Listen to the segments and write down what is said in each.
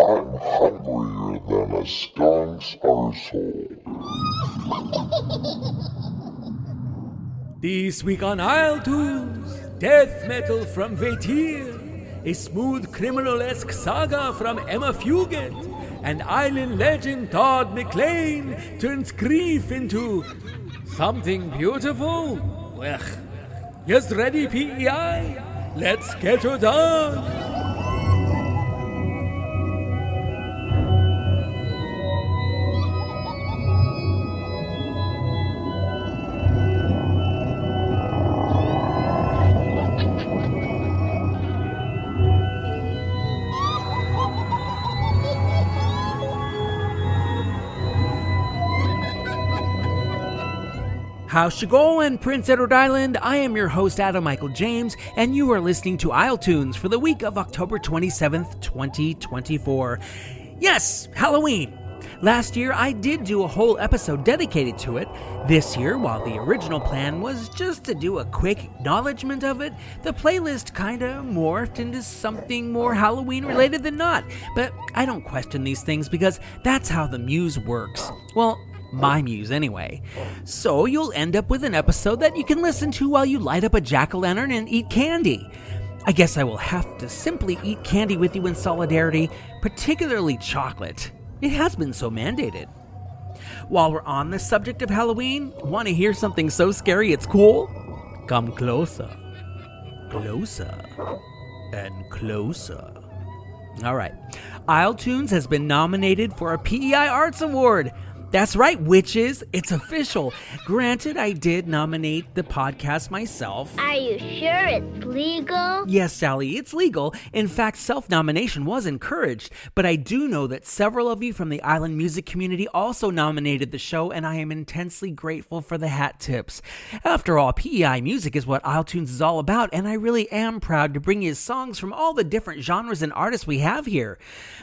I'm hungrier than a skunk's arsehole. This week on isletunes, death metal from Vaettir, a smooth criminal-esque saga from Emma Fugate, and island legend Todd MacLean turns grief into something beautiful. Well, you ready, PEI? Let's get her done. How's it going, Prince Edward Island? I am your host, Adam Michael James, and you are listening to isletunes for the week of October 27th, 2024. Yes, Halloween! Last year, I did do a whole episode dedicated to it. This year, while the original plan was just to do a quick acknowledgement of it, the playlist kinda morphed into something more Halloween-related than not. But I don't question these things because that's how the muse works. Well, my muse anyway. So you'll end up with an episode that you can listen to while you light up a jack-o'-lantern and eat candy. I guess I will have to simply eat candy with you in solidarity, particularly chocolate. It has been so mandated. While we're on the subject of Halloween, want to hear something so scary it's cool? Come closer. Closer. And closer. Alright. isletunes has been nominated for a PEI Arts Award. That's right, witches. It's official. Granted, I did nominate the podcast myself. Are you sure it's legal? Yes, Sally, it's legal. In fact, self-nomination was encouraged. But I do know that several of you from the island music community also nominated the show, and I am intensely grateful for the hat tips. After all, PEI music is what isletunes is all about, and I really am proud to bring you songs from all the different genres and artists we have here.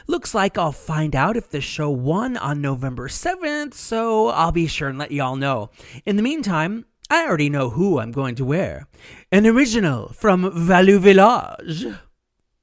Looks like I'll find out if the show won on November 7th. So I'll be sure and let y'all know. In the meantime, I already know who I'm going to wear. An original from Value Village.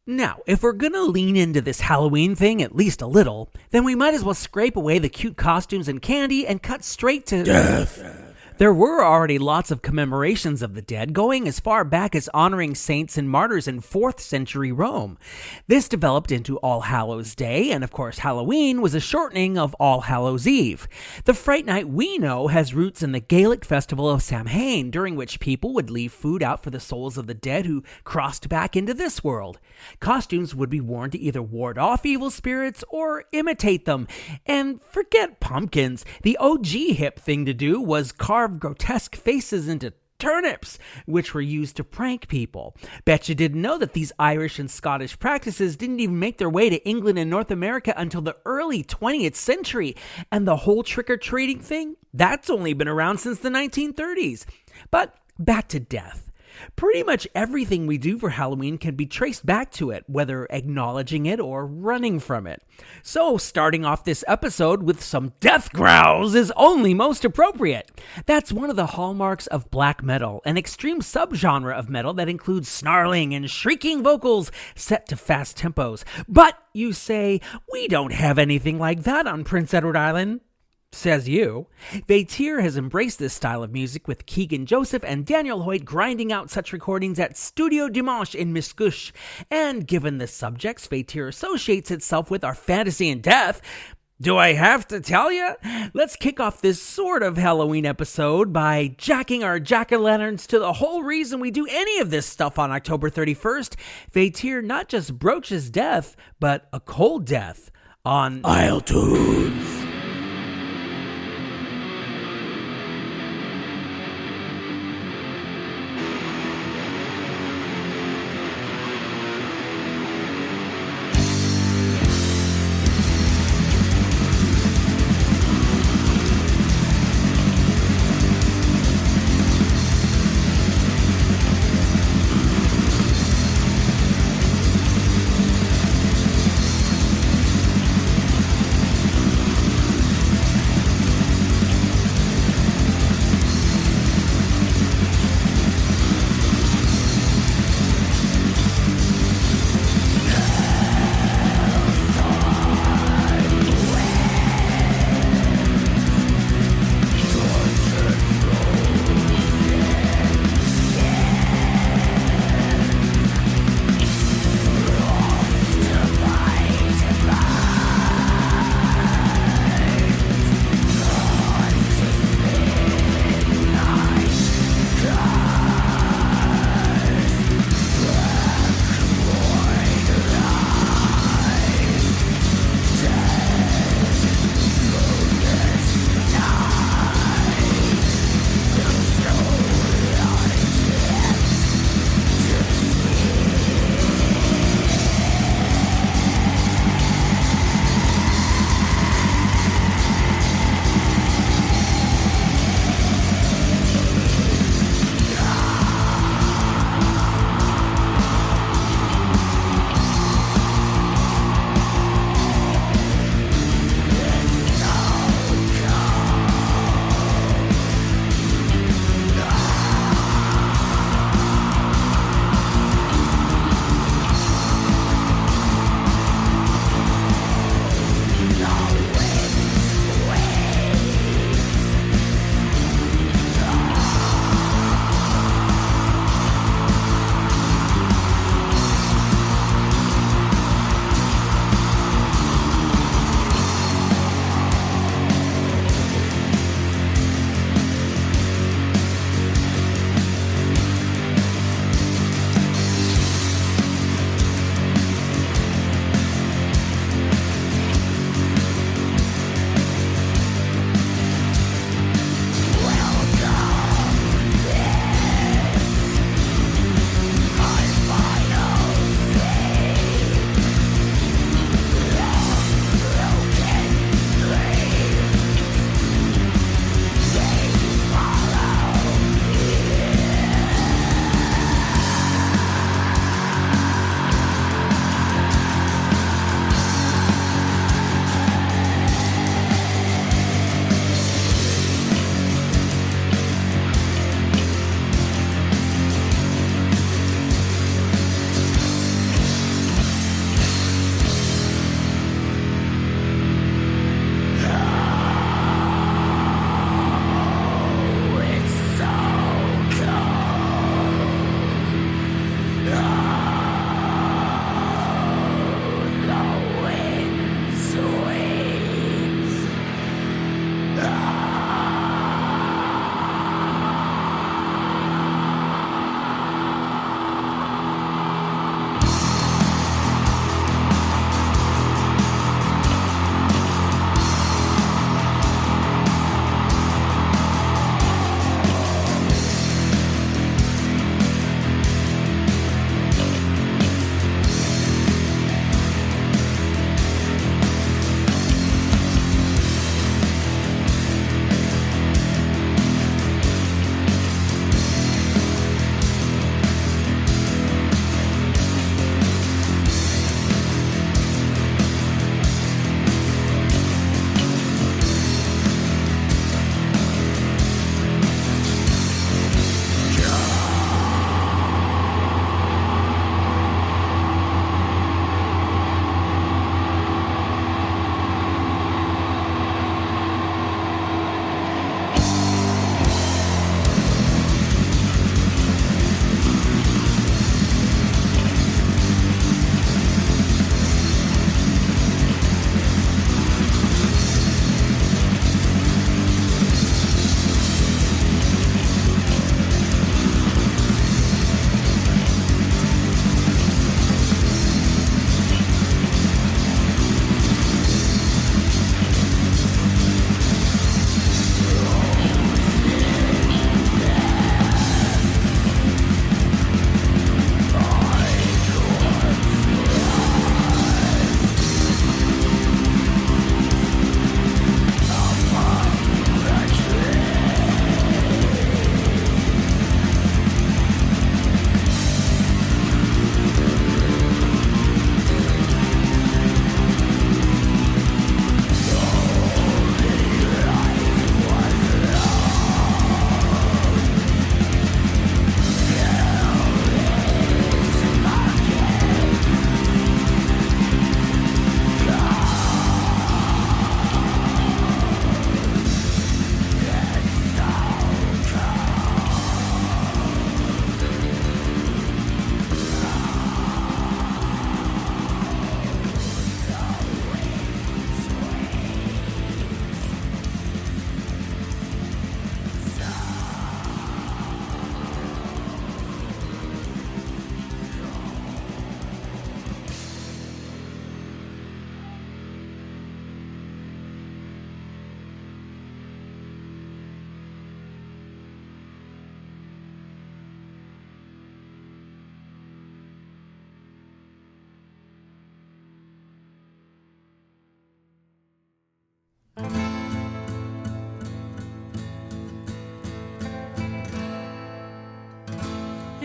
Now, if we're gonna lean into this Halloween thing at least a little, then we might as well scrape away the cute costumes and candy and cut straight to Death. There were already lots of commemorations of the dead, going as far back as honoring saints and martyrs in 4th century Rome. This developed into All Hallows Day, and of course Halloween was a shortening of All Hallows Eve. The Fright Night we know has roots in the Gaelic festival of Samhain, during which people would leave food out for the souls of the dead who crossed back into this world. Costumes would be worn to either ward off evil spirits or imitate them. And forget pumpkins. The OG hip thing to do was carve grotesque faces into turnips, which were used to prank people. Bet you didn't know that these Irish and Scottish practices didn't even make their way to England and North America until the early 20th century. And the whole trick-or-treating thing, that's only been around since the 1930s. But back to death. Pretty much everything we do for Halloween can be traced back to it, whether acknowledging it or running from it. So starting off this episode with some death growls is only most appropriate. That's one of the hallmarks of black metal, an extreme subgenre of metal that includes snarling and shrieking vocals set to fast tempos. But you say, we don't have anything like that on Prince Edward Island. Says you. Vaettir has embraced this style of music, with Keegan Joseph and Daniel Hoyt grinding out such recordings at Studio Dimanche in Miscouche. And given the subjects Vaettir associates itself with are fantasy and death, do I have to tell you? Let's kick off this sort of Halloween episode by jacking our jack-o'-lanterns to the whole reason we do any of this stuff on October 31st. Vaettir not just broaches death, but a cold death on isletunes.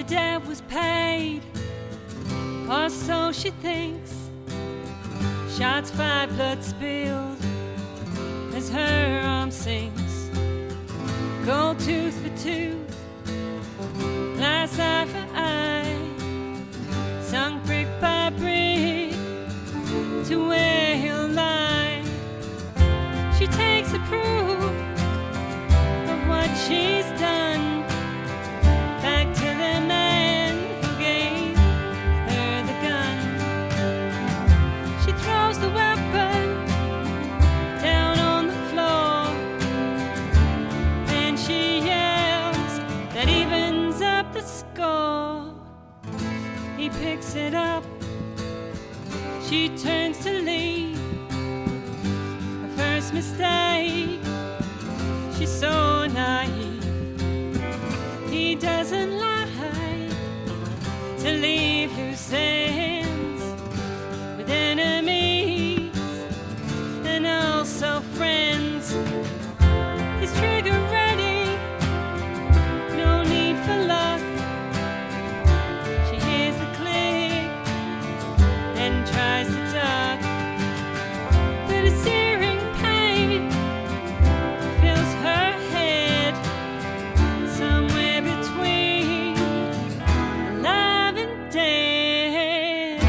debt was paid, or so she thinks. Shots fired, blood spilled, as her arm sinks. Gold tooth for tooth, glass eye for eye, sunk brick by brick to where he'll lie. She takes the proof of what she's done back to the man who gave her the gun. She throws the weapon down on the floor, and she yells, that evens up the score. He picks it up, she turns to leave. Her first mistake, she's so naive. He doesn't like to leave loose ends with enemies and also friends. He's trigger ready, no need for luck. She hears the click and tries to duck, but a searing pain fills her head, somewhere between alive and dead.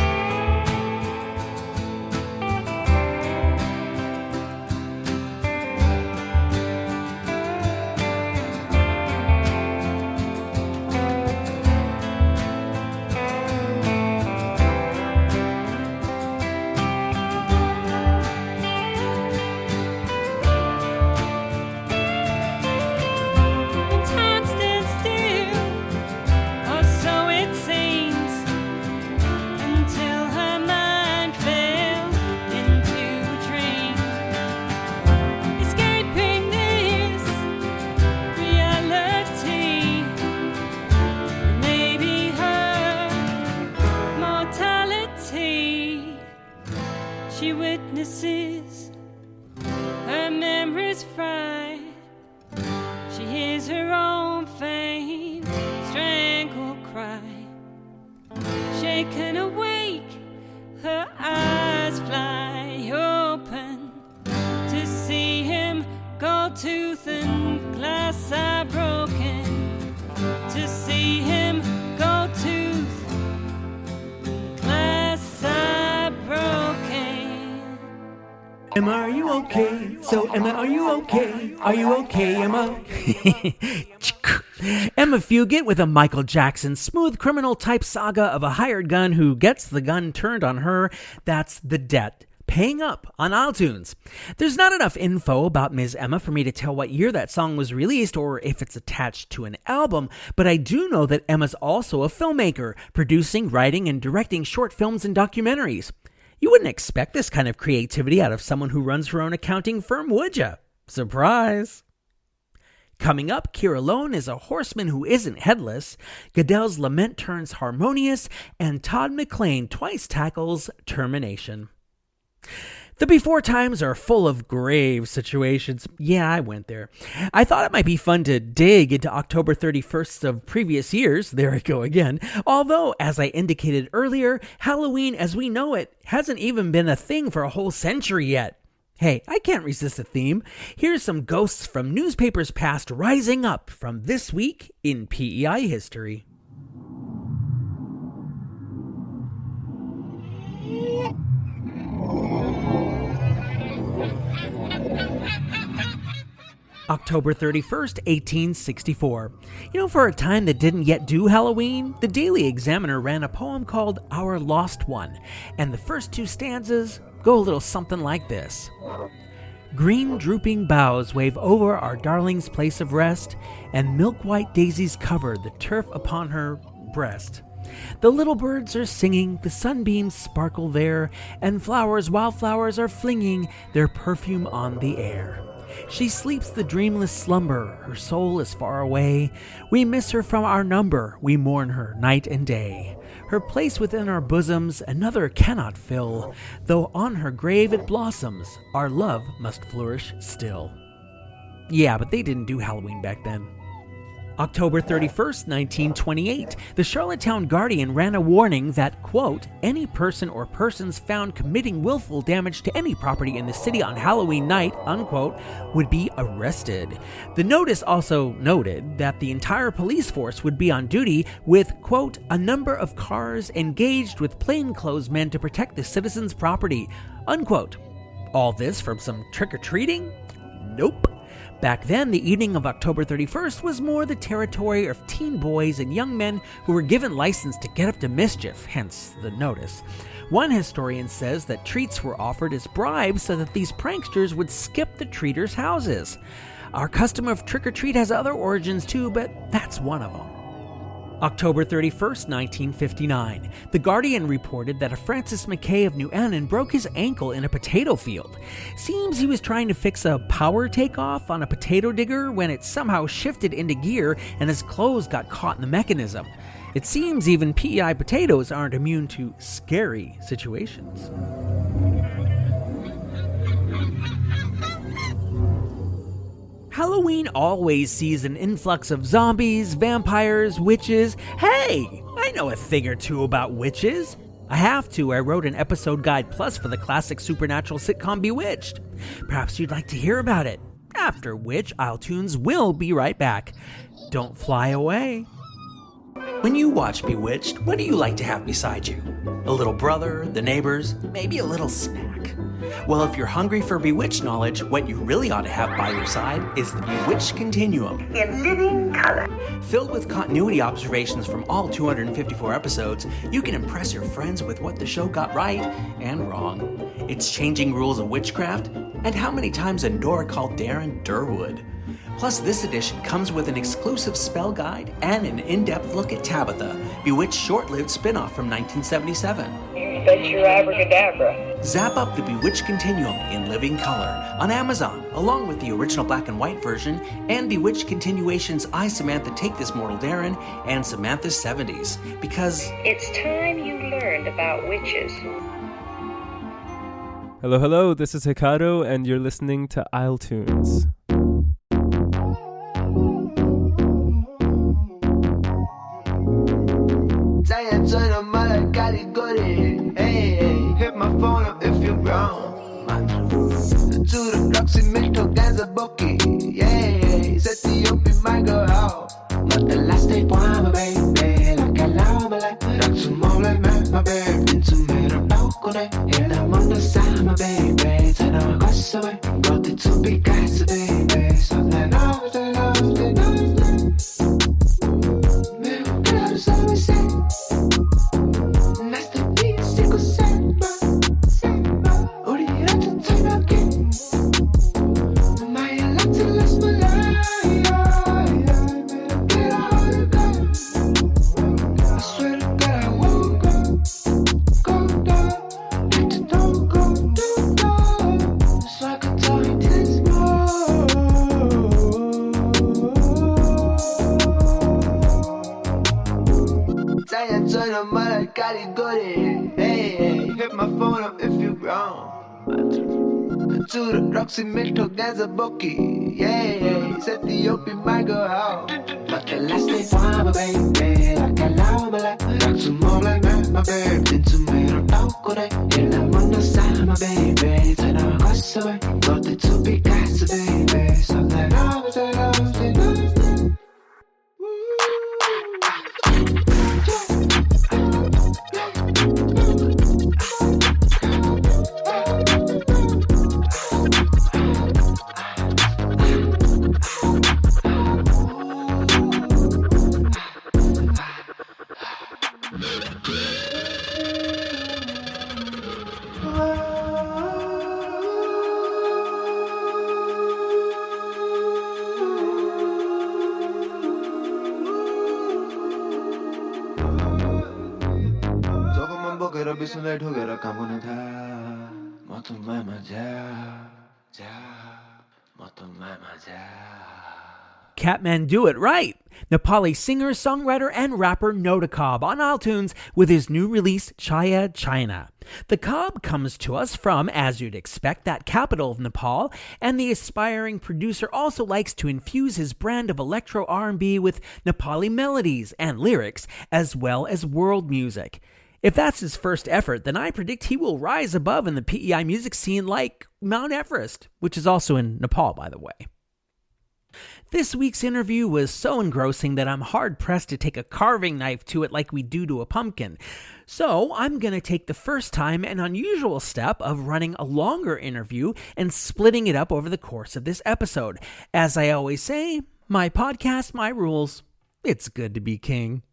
When time stands still, or so it seems, until her mind fell into a dream, escaping this reality, maybe her mortality. She witnesses her memories fried. She hears her own faint strangled cry. Shaken awake, her eyes fly open to see him, gold tooth and glass eye broken. To see him, gold tooth and glass eye broken. Emma, are you okay? So, Emma, are you okay? Are you okay, Emma? Emma Fugate with a Michael Jackson smooth criminal type saga of a hired gun who gets the gun turned on her. That's The Debt. Paying Up on iTunes. There's not enough info about Ms. Emma for me to tell what year that song was released or if it's attached to an album, but I do know that Emma's also a filmmaker, producing, writing, and directing short films and documentaries. You wouldn't expect this kind of creativity out of someone who runs her own accounting firm, would ya? Surprise! Coming up, Kira Lone is a horseman who isn't headless, Goodell's lament turns harmonious, and Todd MacLean twice tackles termination. The before times are full of grave situations. Yeah, I went there. I thought it might be fun to dig into October 31st of previous years. There I go again. Although, as I indicated earlier, Halloween as we know it hasn't even been a thing for a whole century yet. Hey, I can't resist a theme. Here's some ghosts from newspapers past rising up from this week in PEI history. October 31st, 1864. For a time that didn't yet do Halloween, the Daily Examiner ran a poem called Our Lost One, and the first two stanzas go a little something like this. Green drooping boughs wave over our darling's place of rest, and milk-white daisies cover the turf upon her breast. The little birds are singing, the sunbeams sparkle there, and wildflowers are flinging their perfume on the air. She sleeps the dreamless slumber, her soul is far away. We miss her from our number, we mourn her night and day. Her place within our bosoms another cannot fill, though on her grave it blossoms, our love must flourish still. Yeah, but they didn't do Halloween back then. October 31st, 1928, the Charlottetown Guardian ran a warning that, quote, any person or persons found committing willful damage to any property in the city on Halloween night, unquote, would be arrested. The notice also noted that the entire police force would be on duty with, quote, a number of cars engaged with plainclothes men to protect the citizens' property, unquote. All this from some trick-or-treating? Nope. Back then, the evening of October 31st was more the territory of teen boys and young men who were given license to get up to mischief, hence the notice. One historian says that treats were offered as bribes so that these pranksters would skip the treaters' houses. Our custom of trick-or-treat has other origins too, but that's one of them. October 31st, 1959. The Guardian reported that a Francis McKay of New Annan broke his ankle in a potato field. Seems he was trying to fix a power takeoff on a potato digger when it somehow shifted into gear and his clothes got caught in the mechanism. It seems even PEI potatoes aren't immune to scary situations. Halloween always sees an influx of zombies, vampires, witches. Hey, I know a thing or two about witches. I have to. I wrote an episode guide plus for the classic supernatural sitcom Bewitched. Perhaps you'd like to hear about it. After which, isletunes will be right back. Don't fly away. When you watch Bewitched, what do you like to have beside you? A little brother, the neighbors, maybe a little snack. Well, if you're hungry for Bewitched knowledge, what you really ought to have by your side is the Bewitched Continuum. In living color. Filled with continuity observations from all 254 episodes, you can impress your friends with what the show got right and wrong. Its changing rules of witchcraft, and how many times Endora called Darren Durwood. Plus, this edition comes with an exclusive spell guide and an in-depth look at Tabitha, Bewitched short-lived spin-off from 1977. You bet your abracadabra. Zap up the Bewitched Continuum in living color on Amazon, along with the original black and white version and Bewitched Continuations I, Samantha Take This Mortal Darren and Samantha's 70s, because It's time you learned about witches. Hello, this is Hikaru, and you're listening to isletunes. Hit my phone up if you're wrong. To the Roxy Mental Ganza Bookie. Yeah, set the up in my go out. But the last day, my baby. Like a llama, like that's a mole, like my baby. Into me, the balcony. And I'm on the side, my baby. Turn on my cross away. Got the two big guys, baby. So then I was the love, the love. Man, what else I was saying? Hit my phone up if you're wrong. To the Roxy Mental Ganza Bookie. Yeah, set the up in my go out. But the last day, my baby. Like a llama, like that's a mole, like my baby. Into me, the balcony. And I'm on the side, my baby. Turn on my cross away. Got the two big guys, baby. So then I was the love, the love. 손을 톡에라 까보는 다 어떤 말 맞아 자 어떤 말 맞아. Catman do it right. Nepali singer, songwriter, and rapper Nota Cobb on iTunes with his new release, Chaya China. The Cobb comes to us from, as you'd expect, that capital of Nepal, and the aspiring producer also likes to infuse his brand of electro R&B with Nepali melodies and lyrics, as well as world music. If that's his first effort, then I predict he will rise above in the PEI music scene like Mount Everest, which is also in Nepal, by the way. This week's interview was so engrossing that I'm hard-pressed to take a carving knife to it like we do to a pumpkin. So I'm going to take the first time and unusual step of running a longer interview and splitting it up over the course of this episode. As I always say, my podcast, my rules. It's good to be king.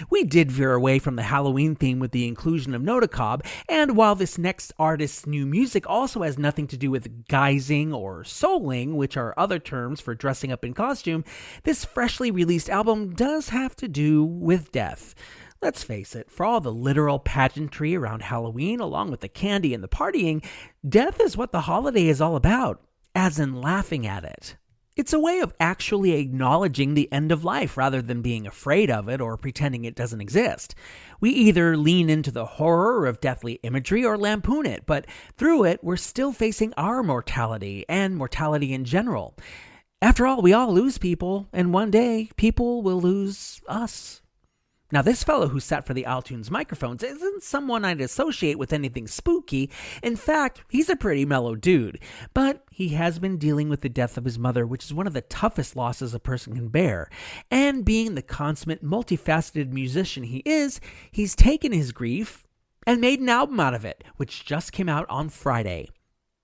We did veer away from the Halloween theme with the inclusion of Nota Cobb, and while this next artist's new music also has nothing to do with guising or souling, which are other terms for dressing up in costume, this freshly released album does have to do with death. Let's face it, for all the literal pageantry around Halloween, along with the candy and the partying, death is what the holiday is all about, as in laughing at it. It's a way of actually acknowledging the end of life rather than being afraid of it or pretending it doesn't exist. We either lean into the horror of deathly imagery or lampoon it, but through it, we're still facing our mortality and mortality in general. After all, we all lose people, and one day, people will lose us. Now, this fellow who sat for the iTunes microphones isn't someone I'd associate with anything spooky. In fact, he's a pretty mellow dude. But he has been dealing with the death of his mother, which is one of the toughest losses a person can bear. And being the consummate, multifaceted musician he is, he's taken his grief and made an album out of it, which just came out on Friday.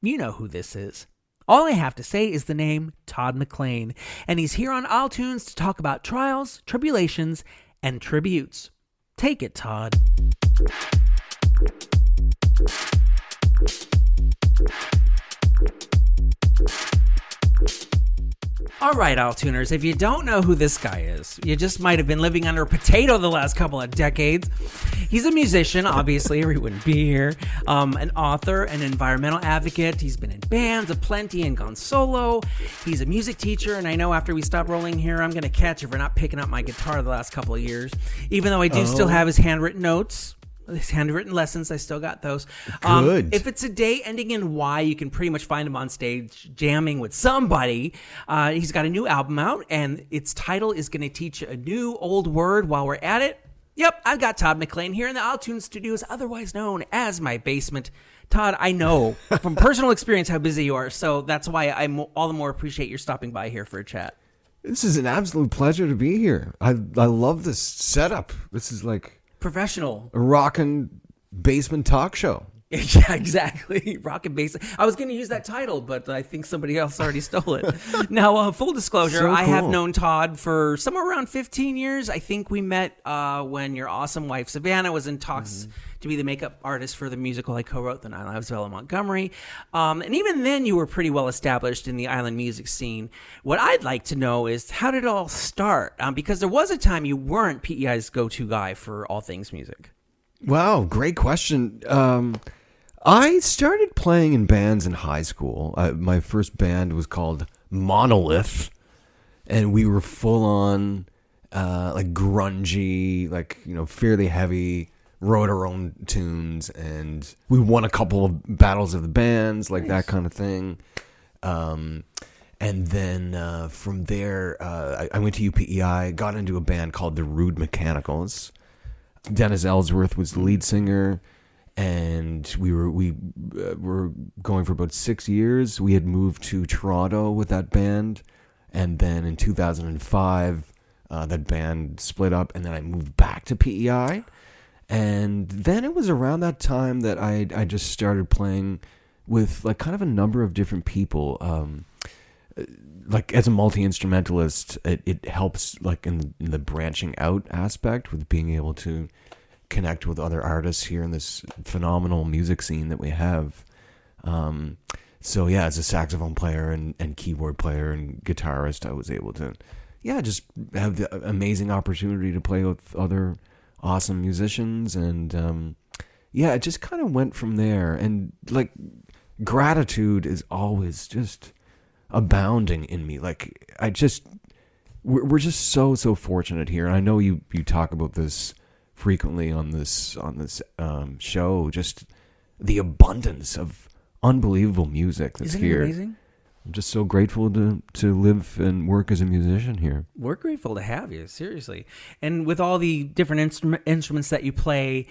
You know who this is. All I have to say is the name Todd MacLean, and he's here on iTunes to talk about trials, tribulations, and tributes. Take it, Todd. All right, Altuners, if you don't know who this guy is, you just might have been living under a potato the last couple of decades. He's a musician, obviously, or he wouldn't be here. An author, an environmental advocate. He's been in bands aplenty and gone solo. He's a music teacher, and I know after we stop rolling here, I'm going to catch you for not picking up my guitar the last couple of years. Even though I do still have his handwritten notes. His handwritten lessons, I still got those. Good. If it's a day ending in Y, you can pretty much find him on stage jamming with somebody. He's got a new album out, and its title is going to teach you a new old word while we're at it. Yep, I've got Todd MacLean here in the iTunes studios, otherwise known as my basement. Todd, I know from personal experience how busy you are, so that's why I all the more appreciate your stopping by here for a chat. This is an absolute pleasure to be here. I love this setup. This is like Professional. a rockin' basement talk show. Yeah, exactly. Rock and bass. I was going to use that title, but I think somebody else already stole it. Now, full disclosure, So I have cool. known Todd for somewhere around 15 years. I think we met when your awesome wife, Savannah, was in talks to be the makeup artist for the musical I co-wrote, The Nine Lives of Ella Montgomery. And even then, you were pretty well established in the island music scene. What I'd like to know is, how did it all start? Because there was a time you weren't PEI's go-to guy for all things music. Wow, great question. I started playing in bands in high school. My first band was called Monolith, and we were full on, like grungy, like, fairly heavy. Wrote our own tunes, and we won a couple of battles of the bands, like that kind of thing. And then from there, I went to UPEI, got into a band called the Rude Mechanicals. Dennis Ellsworth was the lead singer, and we were going for about 6 years. We had moved to Toronto with that band, and then in 2005, that band split up, and then I moved back to PEI. And then it was around that time that I just started playing with like kind of a number of different people. Like as a multi-instrumentalist, it helps like in the branching out aspect with being able to connect with other artists here in this phenomenal music scene that we have. So yeah, as a saxophone player and keyboard player and guitarist, I was able to, just have the amazing opportunity to play with other awesome musicians, and it just kind of went from there. And like gratitude is always just abounding in me. Like I just we're just so fortunate here. And I know you talk about this frequently on this show. Just the abundance of unbelievable music that's Isn't it here. amazing? I'm just so grateful to live and work as a musician here. We're grateful to have you, seriously. And with all the different instruments that you play,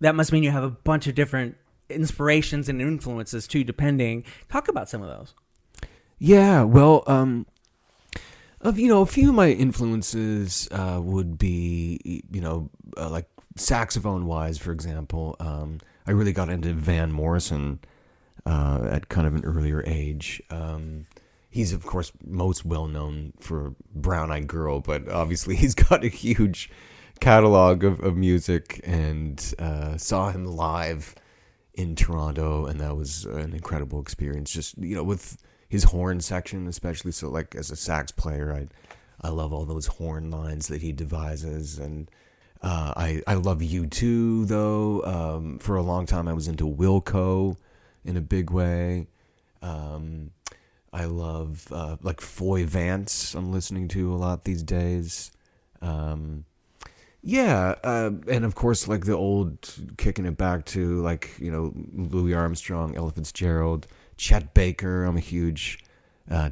that must mean you have a bunch of different inspirations and influences too, depending. Talk about some of those. Yeah, well, a few of my influences would be, like saxophone-wise, for example. I really got into Van Morrison at kind of an earlier age. He's, of course, most well-known for Brown Eyed Girl, but obviously he's got a huge catalog of music, and saw him live in Toronto, and that was an incredible experience. Just, with his horn section especially. So, like, as a sax player, I love all those horn lines that he devises, and I love U2, though. For a long time, I was into Wilco in a big way. I love, like, Foy Vance I'm listening to a lot these days. And of course, like, the old, kicking it back to, like, Louis Armstrong, Ella Fitzgerald, Chet Baker. I'm a huge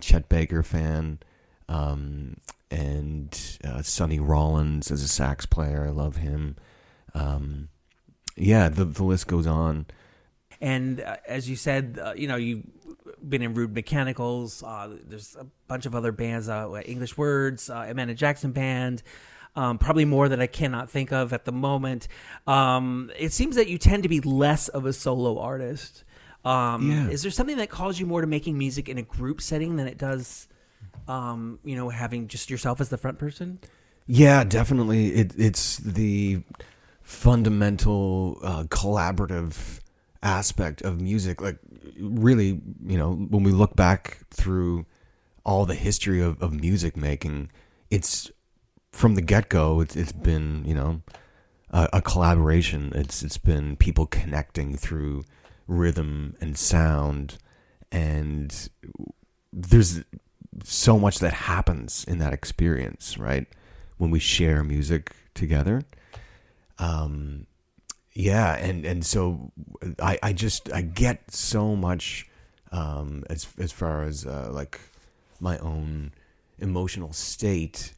Chet Baker fan. And Sonny Rollins as a sax player. I love him. The list goes on. And as you said, you've been in Rude Mechanicals. There's a bunch of other bands, English Words, Amanda Jackson Band, probably more that I cannot think of at the moment. It seems that you tend to be less of a solo artist. Is there something that calls you more to making music in a group setting than it does, having just yourself as the front person? Yeah, definitely. It's the fundamental collaborative aspect of music. Like, really, when we look back through all the history of music making, it's from the get-go, it's been, a collaboration. It's been people connecting through rhythm and sound, and there's so much that happens in that experience, right? When we share music together. And so I get so much as far as like my own emotional state.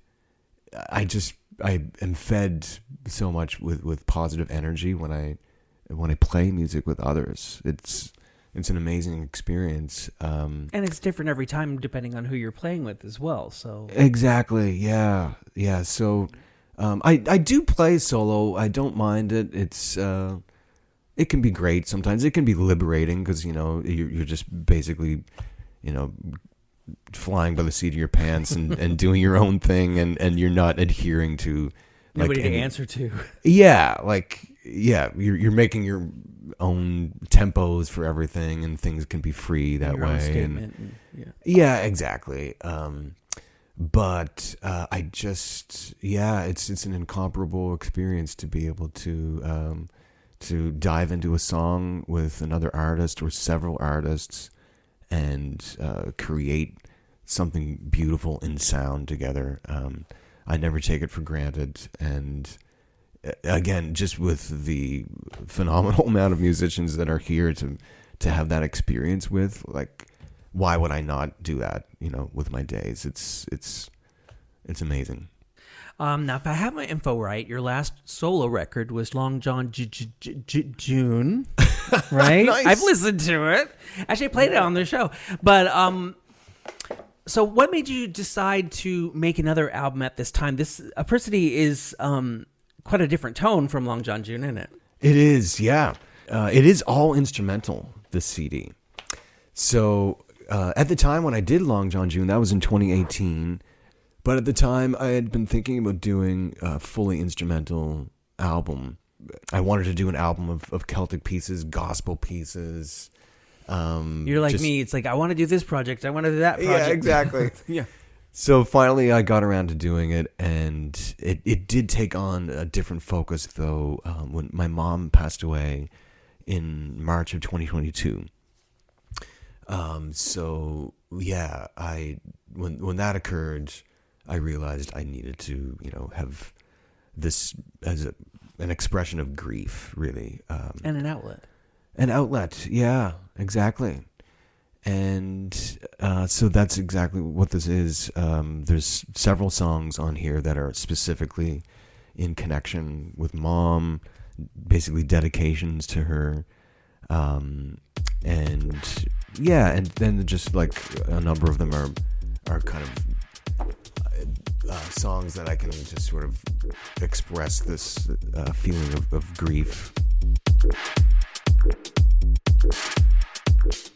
I am fed so much with positive energy when I play music with others. It's an amazing experience. And it's different every time depending on who you're playing with as well. So exactly, yeah. So I do play solo. I don't mind it. It's it can be great sometimes. It can be liberating because you're just basically flying by the seat of your pants and doing your own thing, and you're not adhering to nobody to answer to. You're making your own tempos for everything, and things can be free that your way. Own statement. Yeah, exactly. But I just, it's an incomparable experience to be able to dive into a song with another artist or several artists and create something beautiful in sound together. I never take it for granted. And again, just with the phenomenal amount of musicians that are here to have that experience with, like, why would I not do that, with my days? It's amazing. Now, if I have my info right, your last solo record was Long John June, right? Nice. I've listened to it. Actually, I played it on their show. But so what made you decide to make another album at this time? This Apricity is quite a different tone from Long John June, isn't it? It is, yeah. It is all instrumental, this CD. So at the time when I did Long John June, that was in 2018. But at the time, I had been thinking about doing a fully instrumental album. I wanted to do an album of Celtic pieces, gospel pieces. You're like me. It's like, I want to do this project. I want to do that project. Yeah, exactly. Yeah. So finally, I got around to doing it, and it did take on a different focus, though, when my mom passed away in March of 2022. So yeah, when that occurred, I realized I needed to, have this as an expression of grief, really. And an outlet. An outlet, yeah, exactly. And so that's exactly what this is. There's several songs on here that are specifically in connection with Mom, basically dedications to her. And then just like a number of them are kind of songs that I can just sort of express this feeling of grief.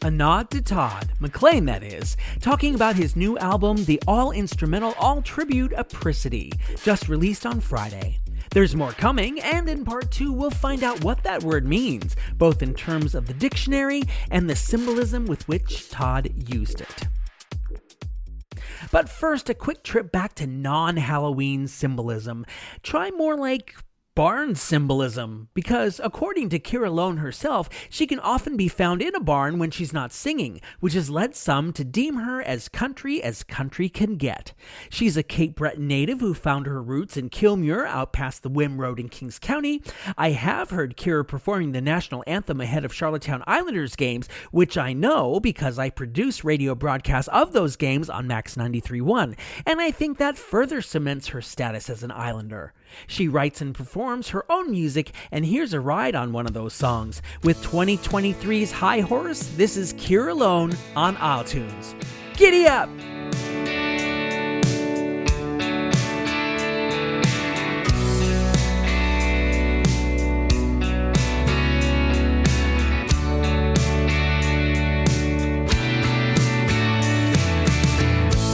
A nod to Todd MacLean, that is, talking about his new album, the all-instrumental, all-tribute Apricity, just released on Friday. There's more coming, and in part 2 we'll find out what that word means, both in terms of the dictionary and the symbolism with which Todd used it. But first, a quick trip back to non-Halloween symbolism. Try more like barn symbolism, because according to Kira Lone herself, she can often be found in a barn when she's not singing, which has led some to deem her as country can get. She's a Cape Breton native who found her roots in Kilmuir out past the Wim Road in Kings County. I have heard Kira performing the national anthem ahead of Charlottetown Islanders games, which I know because I produce radio broadcasts of those games on Max 93.1, and I think that further cements her status as an Islander. She writes and performs her own music, and here's a ride on one of those songs. With 2023's High Horse, this is Kira Lone on isletunes. Giddy up!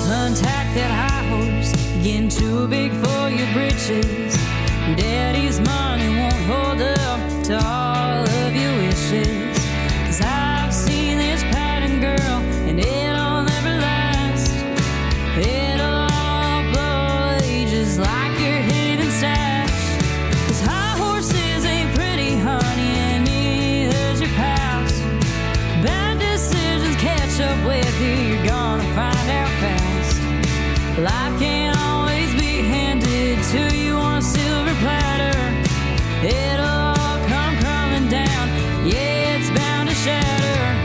Untack that high horse, getting too big for your britches. Your daddy's money won't hold up to all of your wishes. 'Cause I've seen this pattern, girl, and it'll never last. It'll all blow just like your hidden stash. 'Cause high horses ain't pretty, honey, and neither's your past. Bad decisions catch up with you, you're gonna find out fast. Life can't always be handed to you on a silver platter. It'll all come crumbling down, yeah, it's bound to shatter.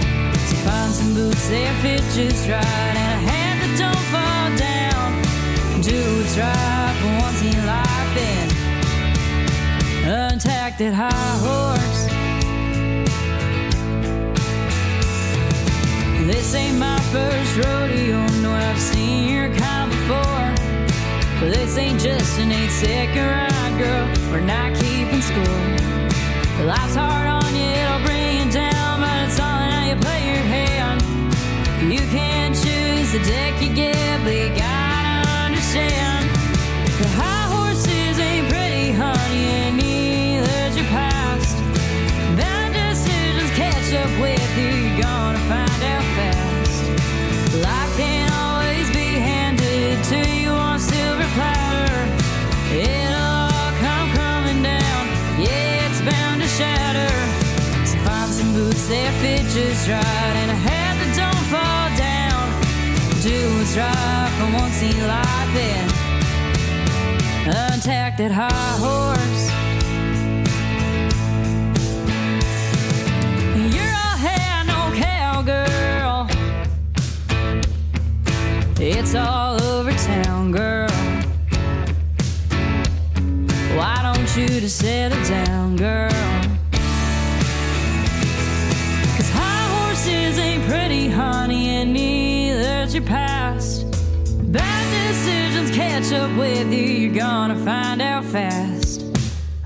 So find some boots that fit just right, and a hat that don't fall down. Do what's right for once in your life, and untack that high horse. This ain't my first rodeo, no, I've seen your kind before. But this ain't just an 8-second ride, girl, we're not keeping score. Life's hard on you, it'll bring you down, but it's all in how you play your hand. You can't choose the deck you get, but you gotta understand. The high horses ain't pretty, honey, and neither's your past. Bad decisions catch up with you, you're gonna find out fast. Life can't always be handed to you on a silver platter. It'll all come crumbling down, yeah, it's bound to shatter. So find some boots that fit just right, and a hat that don't fall down. Do what's right for once in your life, and untack that high horse. You're a hand, no cowgirl. It's all over town, girl. Why don't you just settle down, girl? 'Cause high horses ain't pretty, honey, and neither's your past. Bad decisions catch up with you, you're gonna find out fast.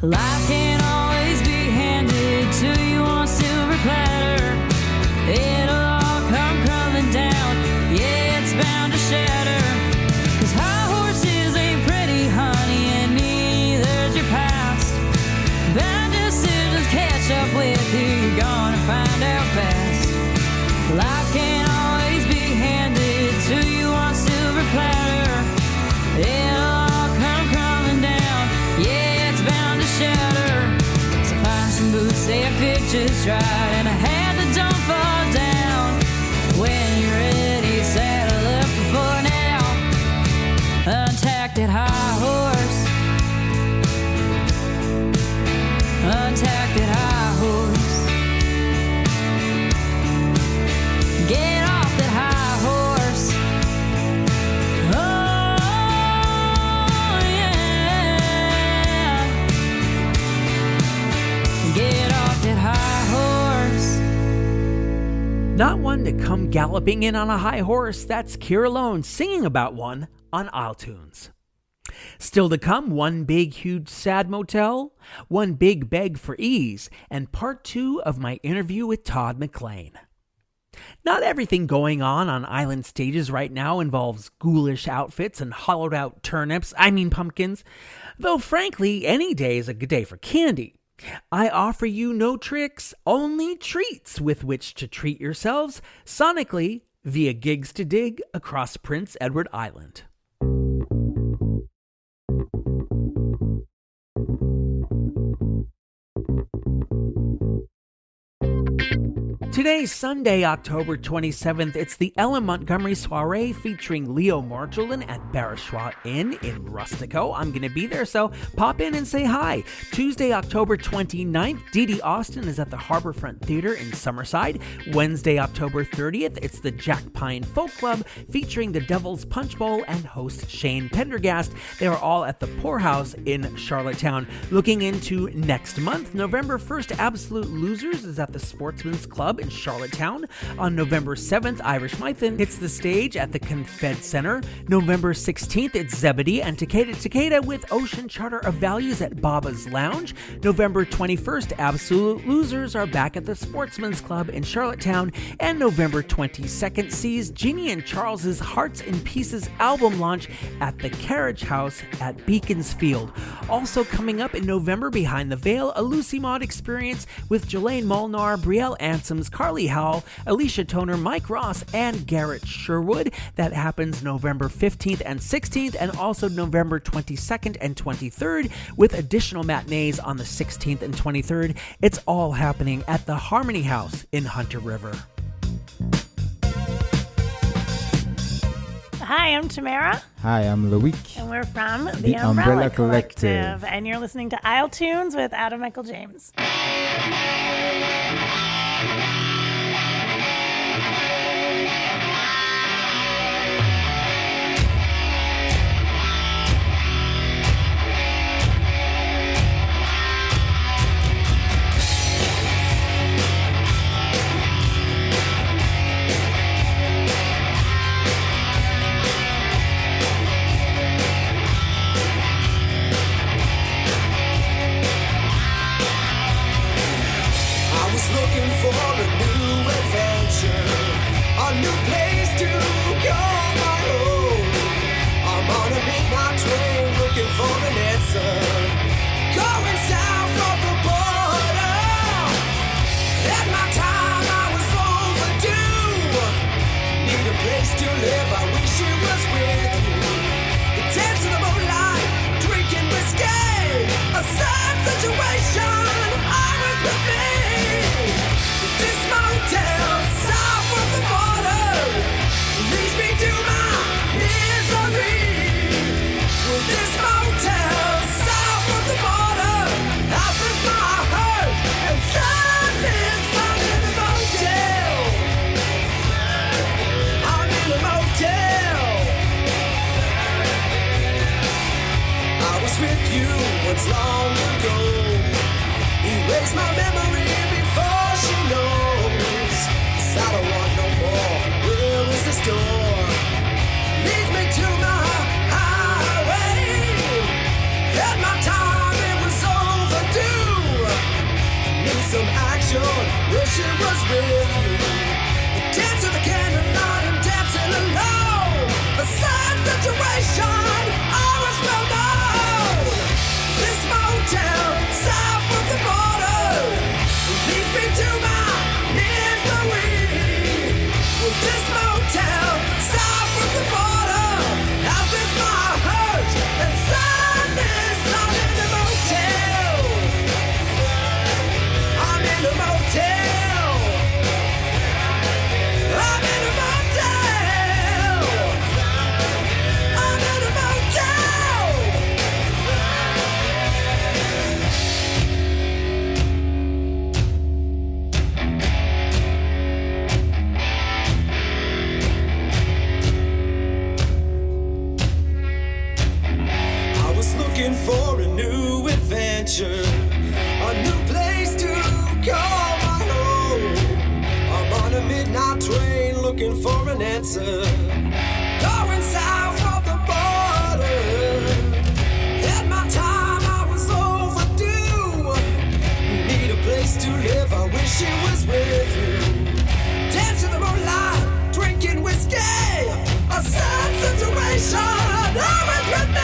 Life can't always be handed to you on a silver platter. It'll all come crumbling down, yeah, it's bound to shatter. 'Cause high horses ain't pretty, honey, and neither's your past. Bad decisions catch up with you, you're gonna find out fast. Life can't always be handed to you on a silver platter. It'll all come crumbling down, yeah, it's bound to shatter. So find some boots that fit just right, and a hat that don't fall down. When you're ready, saddle up before now. galloping in on a high horse, that's Keir alone singing about one on isletunes. Still to come, one big, huge, sad motel, one big beg for ease, and part 2 of my interview with Todd MacLean. Not everything going on island stages right now involves ghoulish outfits and hollowed-out pumpkins, though frankly, any day is a good day for candy. I offer you no tricks, only treats with which to treat yourselves sonically via gigs to dig across Prince Edward Island. Today's Sunday, October 27th. It's the Ella Montgomery Soiree featuring Leo Marjolin at Barishwa Inn in Rustico. I'm going to be there, so pop in and say hi. Tuesday, October 29th, Dee Dee Austin is at the Harborfront Theater in Summerside. Wednesday, October 30th, it's the Jack Pine Folk Club featuring the Devil's Punch Bowl and host Shane Pendergast. They are all at the Poorhouse in Charlottetown. Looking into next month, November 1st, Absolute Losers is at the Sportsman's Club in Charlottetown. On November 7th, Irish Mython hits the stage at the Confed Center. November 16th, it's Zebedee and Takeda with Ocean Charter of Values at Baba's Lounge. November 21st, Absolute Losers are back at the Sportsman's Club in Charlottetown. And November 22nd sees Jeannie and Charles's Hearts in Pieces album launch at the Carriage House at Beaconsfield. Also coming up in November, Behind the Veil, a Lucy Maud experience with Jelaine Molnar, Brielle Ansems, Carly Howell, Alicia Toner, Mike Ross, and Garrett Sherwood. That happens November 15th and 16th, and also November 22nd and 23rd, with additional matinees on the 16th and 23rd. It's all happening at the Harmony House in Hunter River. Hi, I'm Tamara. Hi, I'm Loic. And we're from the Umbrella Collective. And you're listening to isletunes with Adam Michael James. Looking for a new adventure, a new place to call my own. I'm on a midnight train looking for an answer, going south of the border. At my time I was overdue. Need a place to live, I wish it was with you. Dance in the moonlight, drinking whiskey, a sad situation, I was with me. This motel, south of the border, leads me to my misery. Well, this motel, south of the border, offers my hurt and sadness. I'm in the motel. I'm in the motel. I was with you once long ago. Erase my memory before she knows. 'Cause I don't want no more. Where is this door? Leads me to my highway. At my time it was overdue. Need some action. Wish it was with you. Dance to the candlelight and dancing alone. A sad situation. I was well known. This motel, south of the border, leads me to my misery. Well, this motel, south of the border, houses my hurt and sadness. I'm in the motel. I'm in the motel. I'm in the motel. I'm in the motel. Looking for a new adventure, a new place to call my home. I'm on a midnight train looking dancer. Going south of the border. Had my time, I was overdue. Need a place to live, I wish it was with you. Dance in the moonlight, drinking whiskey. A sad situation, always with me.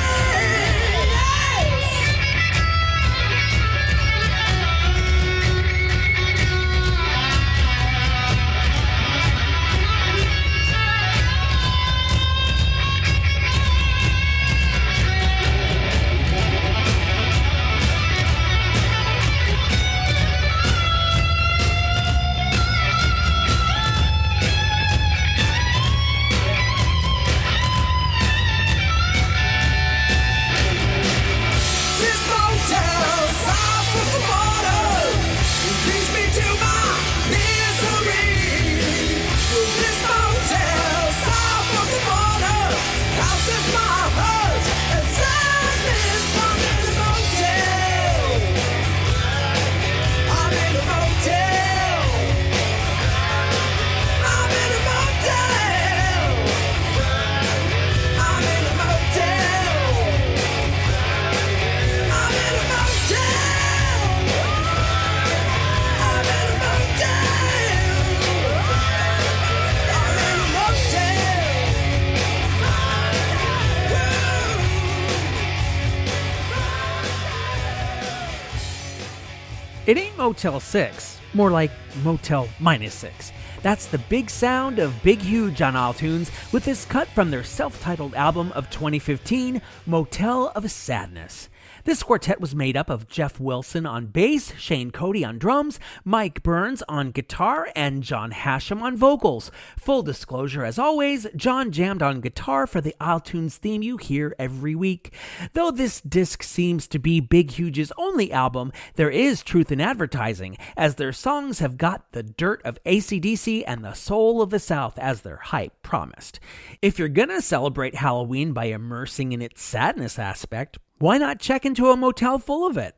It ain't Motel 6, more like Motel -6. That's the big sound of Big Huge on iTunes with this cut from their self-titled album of 2015, Motel of Sadness. This quartet was made up of Jeff Wilson on bass, Shane Cody on drums, Mike Burns on guitar, and John Hashem on vocals. Full disclosure, as always, John jammed on guitar for the iTunes theme you hear every week. Though this disc seems to be Big Huge's only album, there is truth in advertising, as their songs have got the dirt of AC/DC and the soul of the South as their hype promised. If you're gonna celebrate Halloween by immersing in its sadness aspect, why not check into a motel full of it?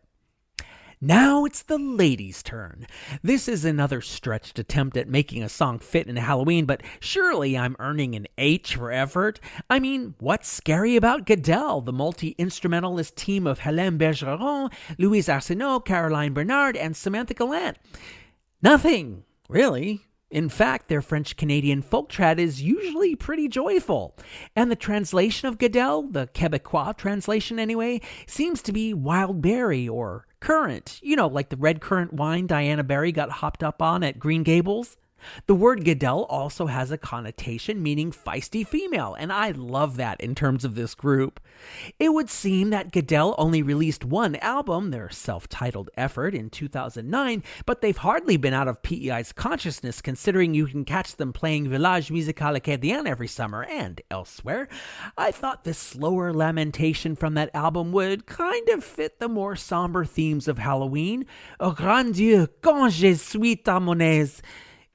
Now it's the ladies' turn. This is another stretched attempt at making a song fit in Halloween, but surely I'm earning an H for effort. I mean, what's scary about Goodell, the multi-instrumentalist team of Hélène Bergeron, Louise Arsenault, Caroline Bernard, and Samantha Gallant? Nothing, really. In fact, their French-Canadian folk trad is usually pretty joyful. And the translation of Goodell, the Quebecois translation anyway, seems to be wild berry or currant. You know, like the red currant wine Diana Barry got hopped up on at Green Gables. The word Goodell also has a connotation meaning feisty female, and I love that in terms of this group. It would seem that Goodell only released one album, their self-titled effort, in 2009, but they've hardly been out of PEI's consciousness considering you can catch them playing Village Musical Acadien every summer and elsewhere. I thought this slower lamentation from that album would kind of fit the more somber themes of Halloween. Oh grand Dieu, quand je suis à mon aise.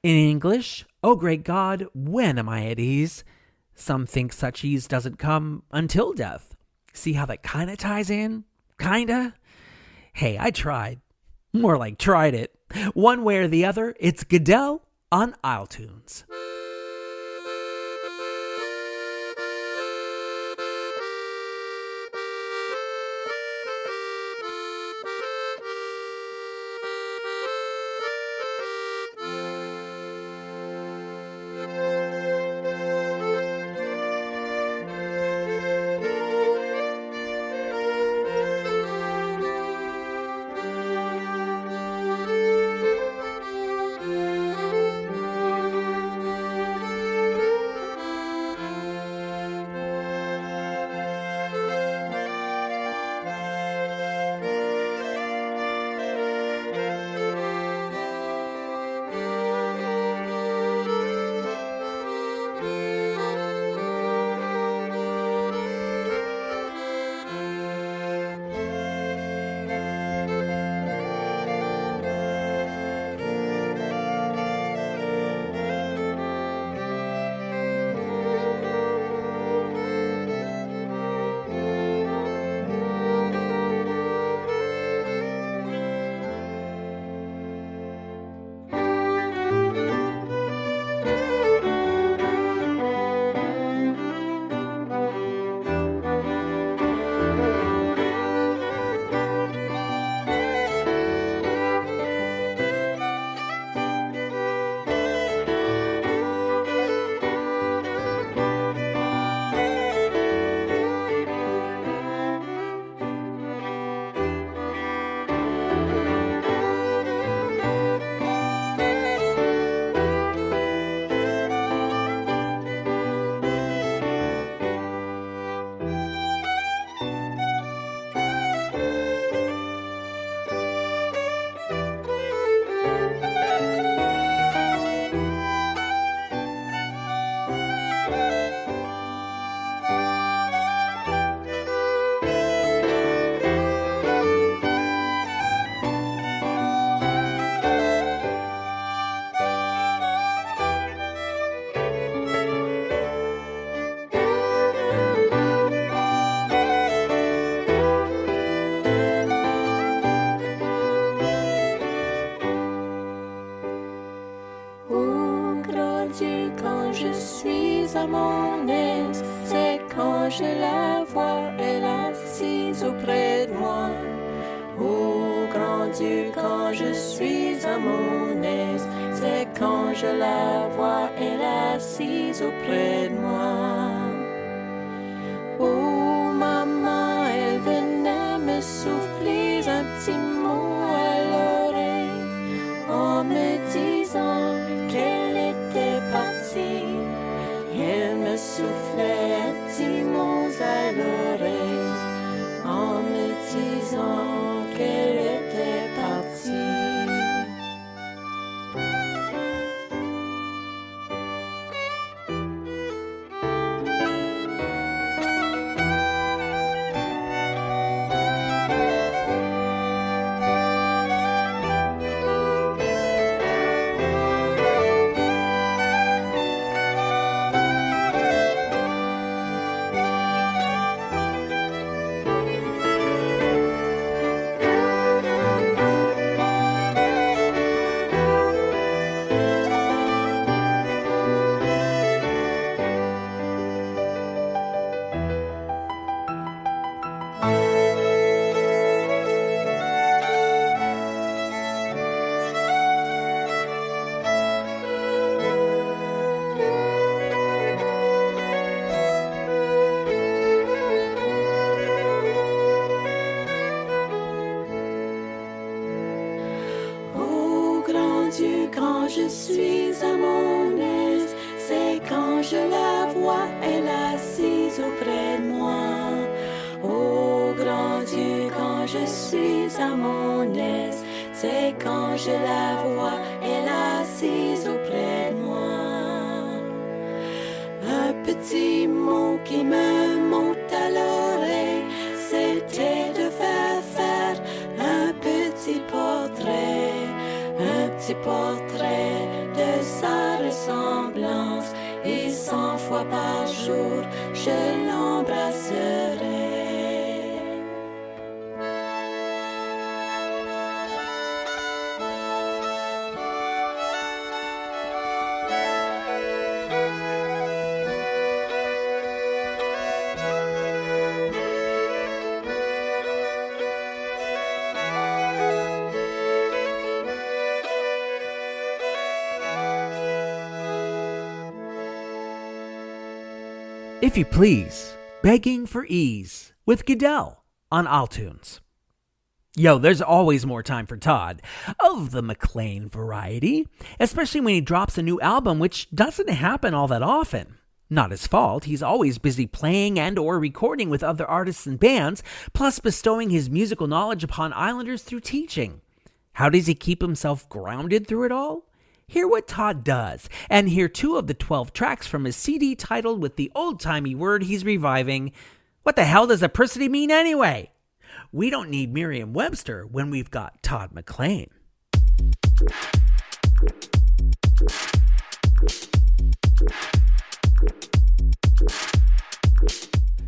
In English, oh great God, when am I at ease? Some think such ease doesn't come until death. See how that kinda ties in? Kinda? Hey, I tried. More like tried it. One way or the other, it's Goodell on iTunes. à mon aise, c'est quand je la vois, elle assise auprès de moi. Oh grand Dieu, quand je suis à mon aise, c'est quand je la vois, elle assise auprès de moi. Oh maman, elle venait me souffler un petit mot à l'oreille en me disant qu'elle était partie. Elle me soufflait un petit mot à l'oreille en me disant qu'elle était partie. Quand je suis à mon aise, c'est quand je la vois, elle assise auprès de moi. Oh grand Dieu, quand je suis à mon aise, c'est quand je la vois, elle assise auprès de moi. Un petit mot qui me monte à l'oreille, c'était de faire un petit portrait de sa ressemblance, et 100 fois par jour je l'embrasserai. If you please, Begging for Ease with Goodell on iTunes. Yo, there's always more time for Todd, of the MacLean variety, especially when he drops a new album, which doesn't happen all that often. Not his fault, he's always busy playing and or recording with other artists and bands, plus bestowing his musical knowledge upon Islanders through teaching. How does he keep himself grounded through it all? Hear what Todd does, and hear 2 of the 12 tracks from his CD titled with the old-timey word he's reviving. What the hell does apricity mean anyway? We don't need Merriam-Webster when we've got Todd MacLean.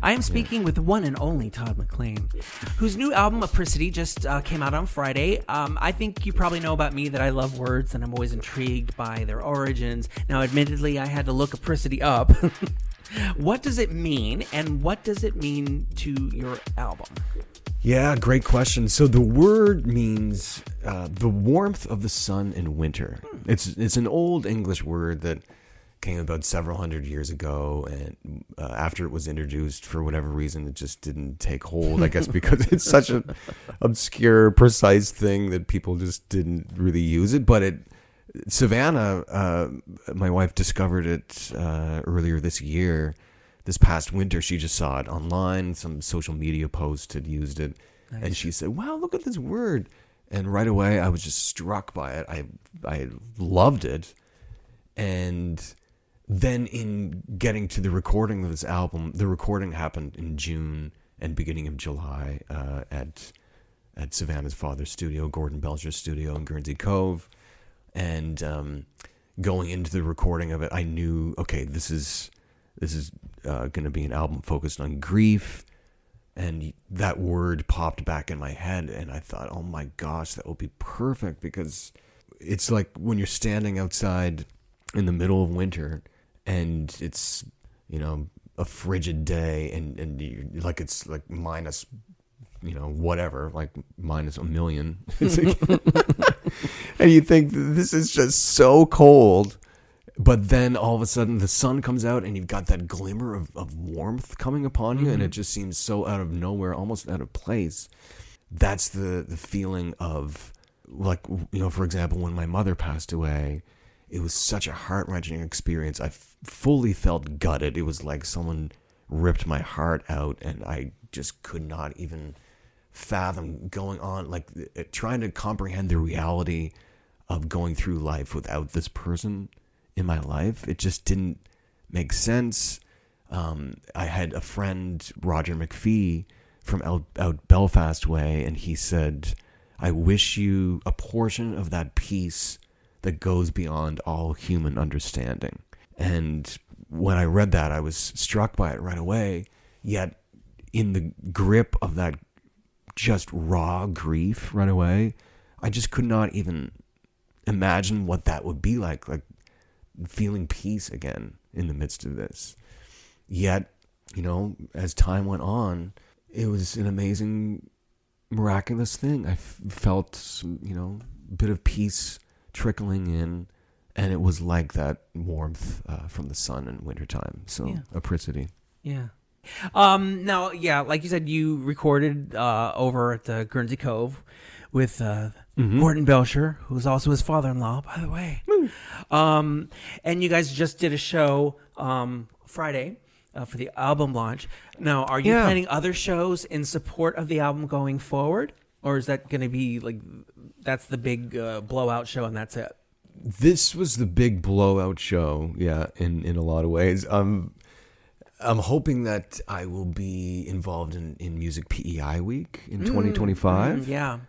I am speaking with the one and only Todd MacLean, whose new album, Apricity, just came out on Friday. I think you probably know about me that I love words and I'm always intrigued by their origins. Now, admittedly, I had to look Apricity up. What does it mean, and what does it mean to your album? Yeah, great question. So the word means the warmth of the sun in winter. It's an old English word that came about several hundred years ago, and after it was introduced, for whatever reason, it just didn't take hold, I guess, because it's such an obscure, precise thing that people just didn't really use it. But Savannah, my wife, discovered it earlier this year. This past winter, she just saw it online. Some social media post had used it. Nice. And she said, wow, look at this word. And right away, I was just struck by it. I loved it. And then in getting to the recording of this album, the recording happened in June and beginning of July at Savannah's father's studio, Gordon Belcher's studio in Guernsey Cove. And going into the recording of it, I knew, okay, this is going to be an album focused on grief. And that word popped back in my head, and I thought, oh my gosh, that would be perfect, because it's like when you're standing outside in the middle of winter and it's a frigid day and you, like it's like minus, whatever, like minus a million. It's like, and you think this is just so cold, but then all of a sudden the sun comes out and you've got that glimmer of warmth coming upon you, and it just seems so out of nowhere, almost out of place. That's the feeling of, like, for example, when my mother passed away, it was such a heart-wrenching experience. I fully felt gutted. It was like someone ripped my heart out, and I just could not even fathom going on, like trying to comprehend the reality of going through life without this person in my life. It just didn't make sense. I had a friend, Roger McPhee, from out Belfast way, and he said, I wish you a portion of that peace that goes beyond all human understanding. And when I read that, I was struck by it right away, yet in the grip of that just raw grief right away, I just could not even imagine what that would be like feeling peace again in the midst of this. Yet, as time went on, it was an amazing, miraculous thing. I felt some, bit of peace trickling in, and it was like that warmth from the sun in wintertime. So, apricity. Yeah. Now, like you said, you recorded over at the Guernsey Cove with Gordon Belcher, who's also his father-in-law, by the way. And you guys just did a show Friday for the album launch. Now, are you planning other shows in support of the album going forward? Or is that going to be that's the big blowout show and that's it? This was the big blowout show, in a lot of ways. I'm hoping that I will be involved in Music PEI Week in 2025. Yeah.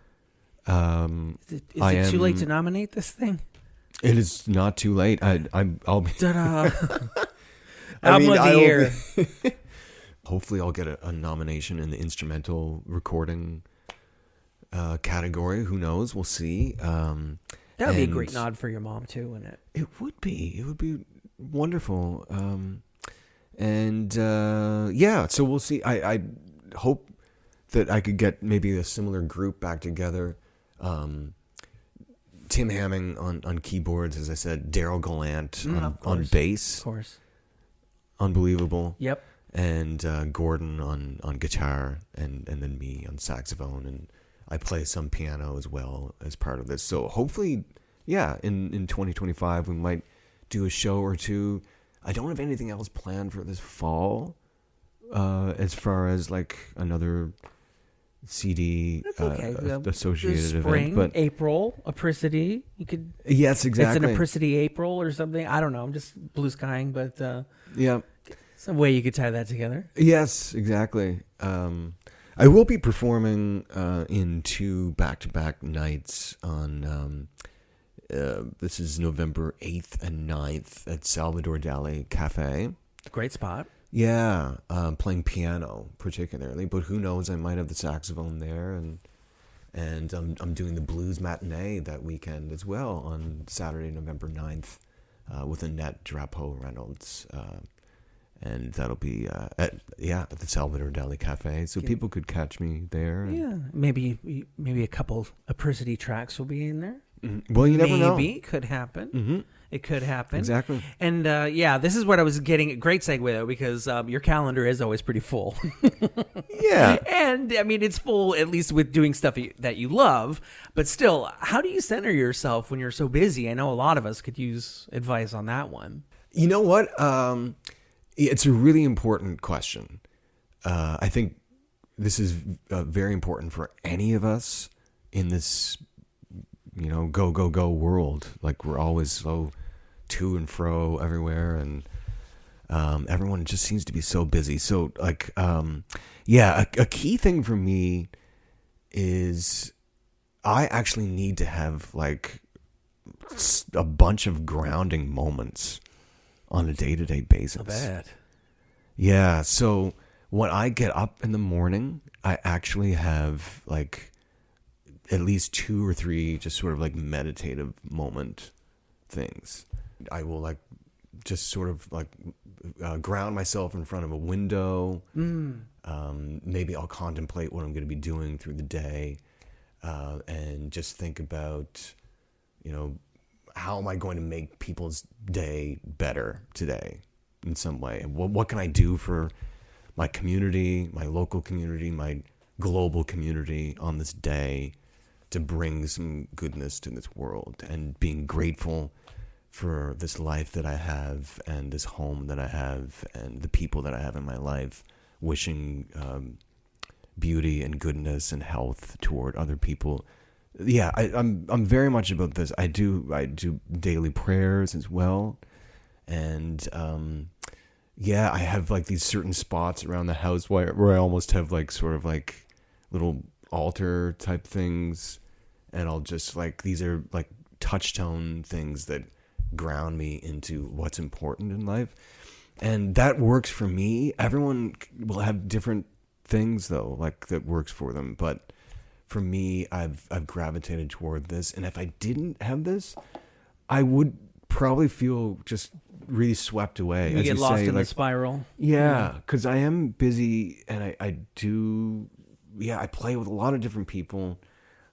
Is it too late to nominate this thing? It is not too late. I'll be... Ta-da. Album of the year. Hopefully I'll get a nomination in the instrumental recording category. Who knows? We'll see. That would be a great nod for your mom too, wouldn't it? It would be. It would be wonderful. So we'll see. I hope that I could get maybe a similar group back together. Tim Hamming on keyboards, as I said, Daryl Gallant on bass. Of course. Unbelievable. Yep. And Gordon on guitar, and then me on saxophone, and I play some piano as well as part of this. So hopefully, in 2025 we might do a show or two. I don't have anything else planned for this fall, as far as like another CD associated spring, event. But April, Apricity, you could. Yes, exactly. It's an Apricity April or something. I don't know. I'm just blue skying, but yeah, some way you could tie that together. Yes, exactly. I will be performing in 2 back-to-back nights on. This is November 8th and 9th at Salvador Dali Cafe. Great spot. Yeah, playing piano particularly, but who knows? I might have the saxophone there, and I'm doing the blues matinee that weekend as well on Saturday, November 9th, with Annette Drapeau Reynolds, and that'll be at the Salvador Dali Cafe, so people could catch me there. Yeah, maybe a couple Apricity tracks will be in there. Well, you never know. Maybe could happen. Mm-hmm. It could happen. Exactly. And this is what I was getting. A great segue though, because your calendar is always pretty full. Yeah. And I mean, it's full at least with doing stuff that you love. But still, how do you center yourself when you're so busy? I know a lot of us could use advice on that one. You know what? It's a really important question. I think this is very important for any of us in this, go, go, go world. Like, we're always so to and fro everywhere, and everyone just seems to be so busy. So, like, a key thing for me is I actually need to have, like, a bunch of grounding moments on a day-to-day basis. Not bad. Yeah, so when I get up in the morning, I actually have, like, at least 2 or 3 just sort of like meditative moment things. I will like just sort of like ground myself in front of a window. Maybe I'll contemplate what I'm going to be doing through the day, and just think about, how am I going to make people's day better today in some way? And what can I do for my community, my local community, my global community on this day to bring some goodness to this world, and being grateful for this life that I have and this home that I have and the people that I have in my life, wishing beauty and goodness and health toward other people. Yeah, I'm very much about this. I do daily prayers as well, and I have like these certain spots around the house where I almost have like sort of like little altar type things, and I'll just like, these are like touchstone things that ground me into what's important in life, and that works for me. Everyone will have different things though, like that works for them, but for me, I've gravitated toward this, and if I didn't have this, I would probably feel just really swept away. You get lost in the spiral. Yeah, because I am busy, and I do. Yeah, I play with a lot of different people.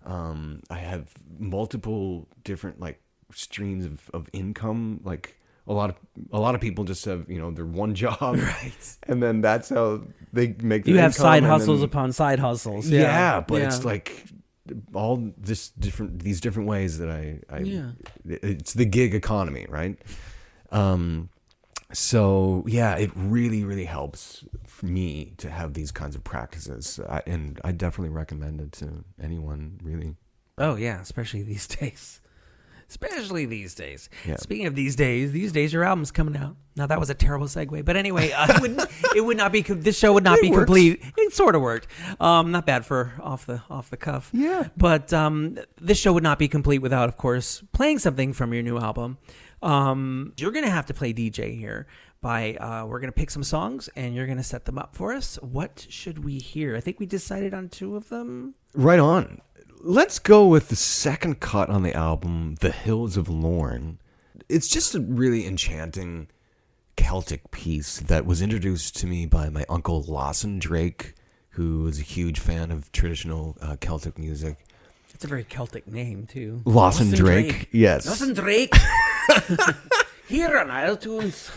I have multiple different like streams of income. Like a lot of people just have their one job, right? And then that's how they make their You have income, side hustles upon side hustles. Yeah, but it's like all these different ways that I it's the gig economy, right? So yeah, it really, really helps for me to have these kinds of practices, and I definitely recommend it to anyone, really. Oh yeah, especially these days. Yeah. Speaking of these days, your album's coming out. Now that was a terrible segue, but anyway, it would not be. This show would not be complete. It sort of worked. Not bad for off the cuff. Yeah. But this show would not be complete without, of course, playing something from your new album. You're gonna have to play DJ here. We're gonna pick some songs and you're gonna set them up for us. What should we hear? I think we decided on 2 of them. Right on. Let's go with the second cut on the album, The Hills of Lorne. It's just a really enchanting Celtic piece that was introduced to me by my uncle Lawson Drake, who is a huge fan of traditional Celtic music. It's a very Celtic name, too. Lawson Drake. Yes. Lawson Drake. Here on isletunes.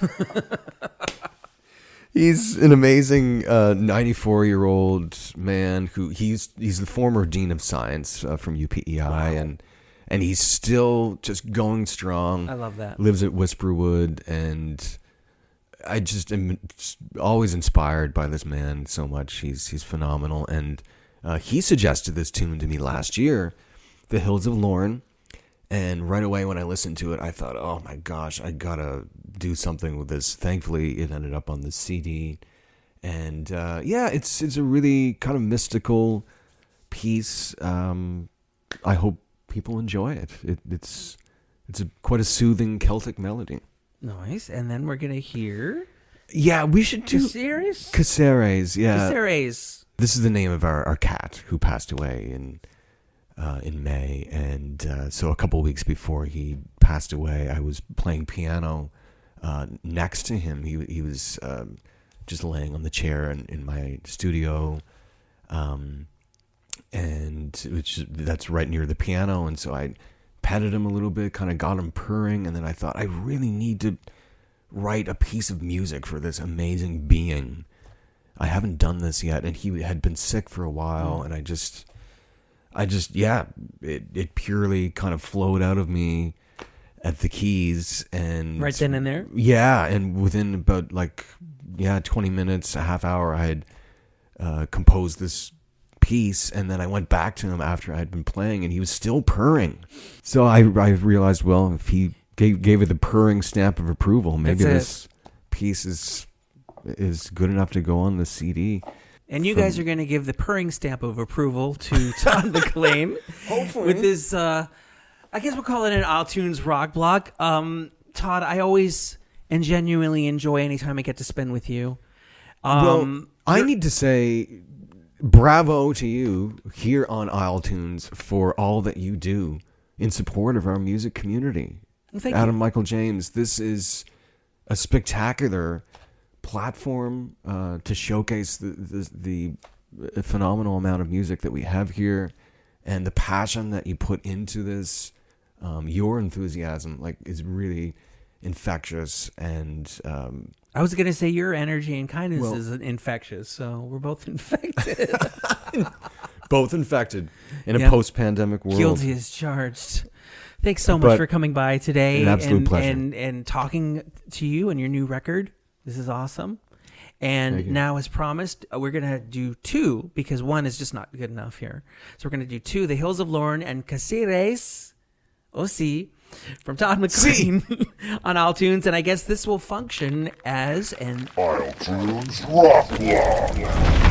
He's an amazing 94-year-old man who he's the former dean of science from UPEI, wow. and he's still just going strong. I love that. Lives at Whisperwood, and I just am always inspired by this man so much. He's phenomenal, and he suggested this tune to me last year, The Hills of Lorne. And right away when I listened to it, I thought, oh my gosh, I gotta do something with this. Thankfully, it ended up on the CD. And it's a really kind of mystical piece. I hope people enjoy it. It's quite a soothing Celtic melody. Nice. And then we're going to hear... Yeah, we should do... Caceres? Caceres, yeah. Caceres. This is the name of our cat who passed away in May, and so a couple of weeks before he passed away, I was playing piano next to him. He was just laying on the chair in my studio, and that's right near the piano. And so I petted him a little bit, kind of got him purring, and then I thought I really need to write a piece of music for this amazing being. I haven't done this yet, and he had been sick for a while, and I just it purely kind of flowed out of me at the keys, and right then and there. Yeah, and within about 20 minutes, a half hour, I had composed this piece, and then I went back to him after I had been playing, and he was still purring. So I realized, well, if he gave it the purring stamp of approval, maybe this piece is good enough to go on the CD. And you guys are going to give the purring stamp of approval to Todd MacLean. Hopefully. With this, I guess we'll call it an iTunes rock block. Todd, I always and genuinely enjoy any time I get to spend with you. I need to say bravo to you here on iTunes for all that you do in support of our music community. Thank Adam you. Michael James, this is a spectacular platform to showcase the phenomenal amount of music that we have here, and the passion that you put into this. Your enthusiasm is really infectious, and I was going to say your energy and kindness is infectious, so we're both infected. Both infected in a post-pandemic world. Guilty as charged. Thanks so much for coming by today. An absolute pleasure. And talking to you and your new record. This is awesome. And now, as promised, we're going to do 2, because 1 is just not good enough here. So we're going to do 2, The Hills of Lorne and Caceres Aussi from Todd MacLean on iTunes. And I guess this will function as an iTunes Rock Block.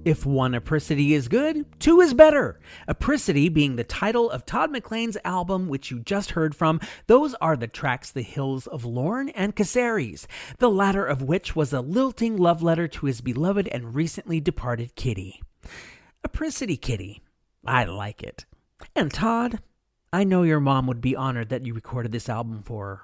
If one apricity is good, two is better. Apricity being the title of Todd MacLean's album, which you just heard from. Those are the tracks The Hills of Lorne and Caceres, the latter of which was a lilting love letter to his beloved and recently departed Kitty. Apricity Kitty. I like it. And Todd, I know your mom would be honored that you recorded this album for her.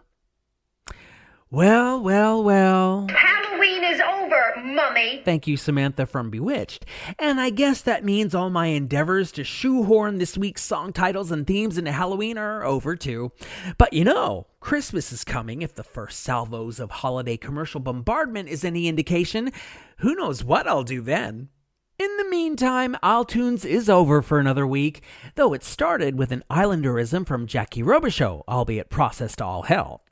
Well. Halloween is over, Mummy. Thank you, Samantha from Bewitched. And I guess that means all my endeavors to shoehorn this week's song titles and themes into Halloween are over too. But you know, Christmas is coming. If the first salvos of holiday commercial bombardment is any indication, who knows what I'll do then. In the meantime, iTunes is over for another week, though it started with an Islanderism from Jackie Robichaux, albeit processed to all hell.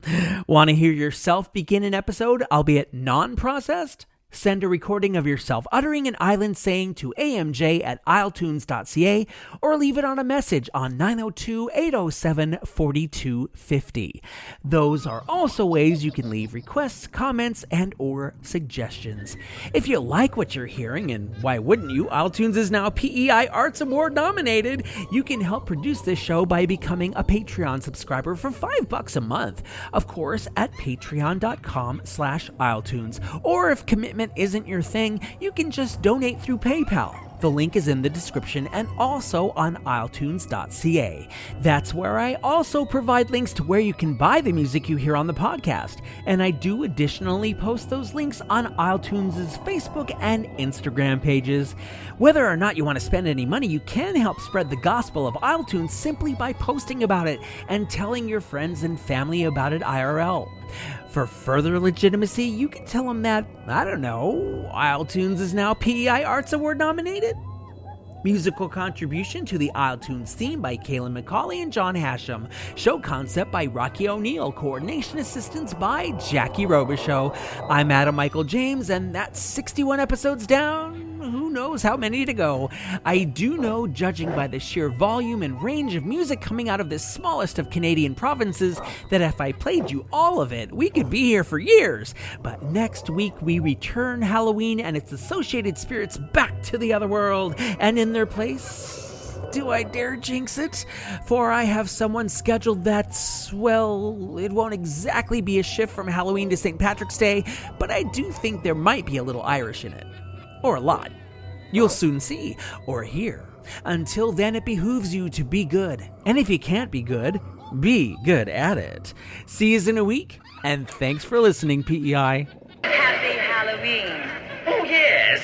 Want to hear yourself begin an episode, albeit non-processed? Send a recording of yourself uttering an island saying to amj@isletunes.ca or leave it on a message on 902-807-4250. Those are also ways you can leave requests, comments, and or suggestions. If you like what you're hearing, and why wouldn't you, iTunes is now PEI Arts Award nominated. You can help produce this show by becoming a Patreon subscriber for $5 a month. Of course, at patreon.com/iTunes. Or if commitment isn't your thing, you can just donate through PayPal. The link is in the description and also on isletunes.ca. That's where I also provide links to where you can buy the music you hear on the podcast. And I do additionally post those links on iTunes' Facebook and Instagram pages. Whether or not you want to spend any money, you can help spread the gospel of iTunes simply by posting about it and telling your friends and family about it IRL. For further legitimacy, you can tell them that, I don't know, iTunes is now PEI Arts Award nominated. Musical contribution to the iTunes theme by Kaylin McCauley and John Hashem. Show concept by Rocky O'Neill. Coordination assistance by Jackie Robichaux. I'm Adam Michael James, and that's 61 episodes down. Who knows how many to go. I do know, judging by the sheer volume and range of music coming out of this smallest of Canadian provinces, that if I played you all of it, we could be here for years. But next week we return Halloween and its associated spirits back to the other world, and in their place, do I dare jinx it? For I have someone scheduled that's, well, it won't exactly be a shift from Halloween to St. Patrick's Day, but I do think there might be a little Irish in it. Or a lot. You'll soon see, or hear. Until then, it behooves you to be good. And if you can't be good at it. See you in a week, and thanks for listening, PEI. Happy Halloween. Oh, yes.